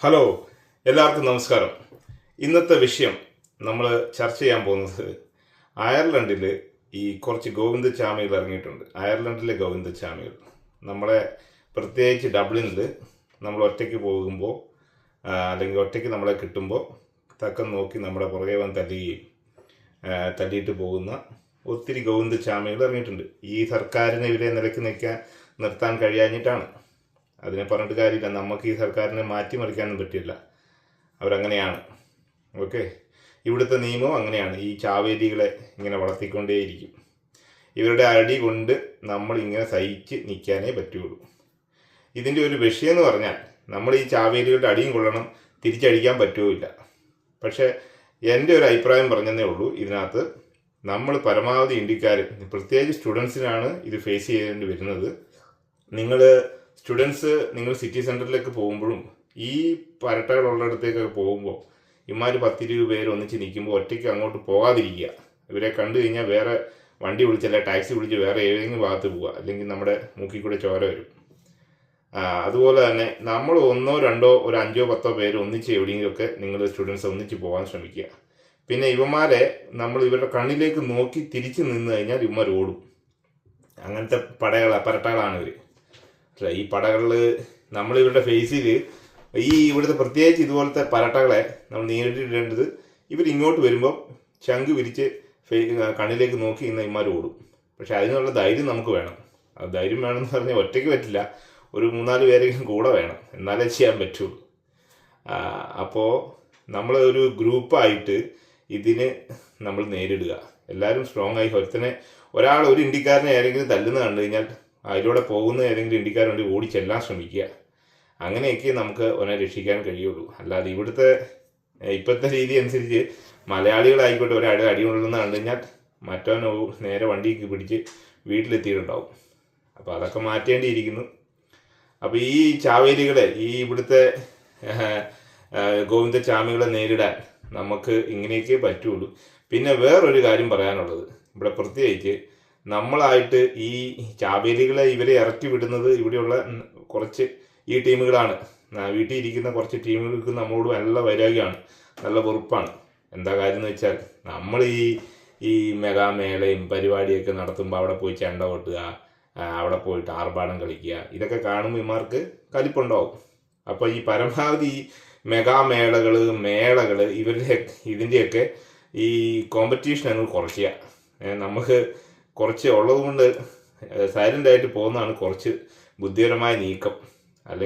Hello, എല്ലാവർക്കും നമസ്കാരം. ഇന്നത്തെ വിഷയം നമ്മൾ ചർച്ച ചെയ്യാൻ പോകുന്നത് അയർലൻഡിൽ ഈ കുറച്ച് ഗോവിന്ദചാമികൾ ഇറങ്ങിയിട്ടുണ്ട്. അയർലൻഡിലെ ഗോവിന്ദചാമികൾ നമ്മളെ പ്രത്യേകിച്ച് ഡബ്ലിനിൽ നമ്മൾ ഒറ്റയ്ക്ക് പോകുമ്പോൾ അല്ലെങ്കിൽ ഒറ്റയ്ക്ക് നമ്മളെ കിട്ടുമ്പോൾ തക്കം നോക്കി നമ്മുടെ പുറകെ വന്ന് തല്ലിയിട്ട് പോകുന്ന ഒത്തിരി ഗോവിന്ദചാമികൾ ഇറങ്ങിയിട്ടുണ്ട്. ഈ സർക്കാരിനെ ഇവരെ നിലയ്ക്ക് നിർത്താൻ കഴിയാഞ്ഞിട്ടാണ്. അതിനെ പറഞ്ഞിട്ട് കാര്യമില്ല. നമുക്ക് ഈ സർക്കാരിനെ മാറ്റിമറിക്കാനൊന്നും പറ്റില്ല. അവരങ്ങനെയാണ്. ഓക്കെ, ഇവിടുത്തെ നിയമം അങ്ങനെയാണ്. ഈ ചാവേലികളെ ഇങ്ങനെ വളർത്തിക്കൊണ്ടേയിരിക്കും. ഇവരുടെ അടി കൊണ്ട് നമ്മൾ ഇങ്ങനെ സഹിച്ച് നിൽക്കാനേ പറ്റുള്ളൂ. ഇതിൻ്റെ ഒരു വിഷയം എന്ന് പറഞ്ഞാൽ നമ്മൾ ഈ ചാവേലികളുടെ അടിയും കൊള്ളണം, തിരിച്ചടിക്കാൻ പറ്റുമില്ല. പക്ഷേ എൻ്റെ ഒരു അഭിപ്രായം പറഞ്ഞതേ ഉള്ളൂ. ഇതിനകത്ത് നമ്മൾ പരമാവധി ഇന്ത്യക്കാർ, പ്രത്യേകിച്ച് സ്റ്റുഡൻസിനാണ് ഇത് ഫേസ് ചെയ്യേണ്ടി വരുന്നത്. നിങ്ങൾ സിറ്റി സെൻറ്ററിലേക്ക് പോകുമ്പോഴും ഈ പരട്ടകളുള്ളിടത്തേക്കൊക്കെ പോകുമ്പോൾ ഇമാര് 10-20 പേര് ഒന്നിച്ച് നിൽക്കുമ്പോൾ ഒറ്റയ്ക്ക് അങ്ങോട്ട് പോകാതിരിക്കുക. ഇവരെ കണ്ടു കഴിഞ്ഞാൽ വേറെ വണ്ടി വിളിച്ചല്ല, ടാക്സി വിളിച്ച് വേറെ ഏതെങ്കിലും ഭാഗത്ത് പോവുക, അല്ലെങ്കിൽ നമ്മുടെ മൂക്കിൽ കൂടെ ചോര വരും. അതുപോലെ തന്നെ നമ്മൾ 1-2 ഒരു 5-10 പേര് ഒന്നിച്ച് എവിടെയെങ്കിലുമൊക്കെ നിങ്ങൾ സ്റ്റുഡൻസ് ഒന്നിച്ച് പോകാൻ ശ്രമിക്കുക. പിന്നെ ഇവന്മാരെ നമ്മൾ ഇവരുടെ കണ്ണിലേക്ക് നോക്കി തിരിച്ച് നിന്ന് കഴിഞ്ഞാൽ ഇവന്മാർ ഓടും. അങ്ങനത്തെ പരട്ടകളാണ് ഇവർ. ഈ പടകളിൽ നമ്മൾ ഇവരുടെ ഫേസിൽ ഇവിടുത്തെ പ്രത്യേകിച്ച് ഇതുപോലത്തെ പരട്ടകളെ നമ്മൾ നേരിട്ടിടേണ്ടത്, ഇവരിങ്ങോട്ട് വരുമ്പോൾ ശംഖ് വിരിച്ച് കണ്ണിലേക്ക് നോക്കി ഇന്ന് ഇമാർ ഓടും. പക്ഷെ അതിനുള്ള ധൈര്യം നമുക്ക് വേണം. അത് ധൈര്യം വേണമെന്ന് പറഞ്ഞാൽ ഒറ്റയ്ക്ക് പറ്റില്ല, ഒരു 3-4 പേരെങ്കിലും കൂടെ വേണം, എന്നാലേ ചെയ്യാൻ പറ്റുള്ളൂ. അപ്പോൾ നമ്മൾ ഒരു ഗ്രൂപ്പായിട്ട് ഇതിന് നമ്മൾ നേരിടുക. എല്ലാവരും സ്ട്രോങ് ആയി ഒരു ഇന്ത്യക്കാരനെ ആരെങ്കിലും തല്ലുന്ന കണ്ടു കഴിഞ്ഞാൽ അതിലൂടെ പോകുന്ന ഏതെങ്കിലും ഇന്ത്യക്കാരുണ്ട് ഓടിച്ചെല്ലാൻ ശ്രമിക്കുക. അങ്ങനെയൊക്കെ നമുക്ക് അവനെ രക്ഷിക്കാൻ കഴിയുള്ളൂ. അല്ലാതെ ഇപ്പോഴത്തെ രീതി അനുസരിച്ച് മലയാളികളായിക്കോട്ടെ അടി കൊള്ളുന്ന കണ്ടു കഴിഞ്ഞാൽ മറ്റവൻ നേരെ വണ്ടിക്ക് പിടിച്ച് വീട്ടിലെത്തിയിട്ടുണ്ടാവും. അപ്പോൾ അതൊക്കെ മാറ്റേണ്ടിയിരിക്കുന്നു. അപ്പോൾ ഈ ചാവേലികളെ, ഇവിടുത്തെ ഗോവിന്ദചാമികളെ നേരിടാൻ നമുക്ക് ഇങ്ങനെയൊക്കെ പറ്റുള്ളൂ. പിന്നെ വേറൊരു കാര്യം പറയാനുള്ളത്, ഇവിടെ പ്രത്യേകിച്ച് നമ്മളായിട്ട് ഈ ചാവേലികളെ ഇവരെ ഇറക്കി വിടുന്നത് ഇവിടെയുള്ള കുറച്ച് ഈ ടീമുകളാണ്. വീട്ടിൽ ഇരിക്കുന്ന കുറച്ച് ടീമുകൾക്ക് നമ്മളോട് നല്ല വൈരാഗ്യമാണ്, നല്ല വെറുപ്പാണ്. എന്താ കാര്യം എന്ന് വെച്ചാൽ, നമ്മൾ ഈ മെഗാമേളയും പരിപാടിയൊക്കെ നടത്തുമ്പോൾ അവിടെ പോയി ചെണ്ട കൊട്ടുക, അവിടെ പോയിട്ട് ആർഭാടം കളിക്കുക, ഇതൊക്കെ കാണുമ്പോൾ ഇമാർക്ക് കലിപ്പുണ്ടാവും. അപ്പോൾ ഈ പരമാവധി മെഗാമേളകൾ ഇതിൻ്റെയൊക്കെ ഈ കോമ്പറ്റീഷൻ അങ്ങ് കുറയ്ക്കുക. നമുക്ക് കുറച്ച് ഉള്ളത് കൊണ്ട് സൈലൻ്റായിട്ട് പോകുന്നതാണ് കുറച്ച് ബുദ്ധിപരമായ നീക്കം.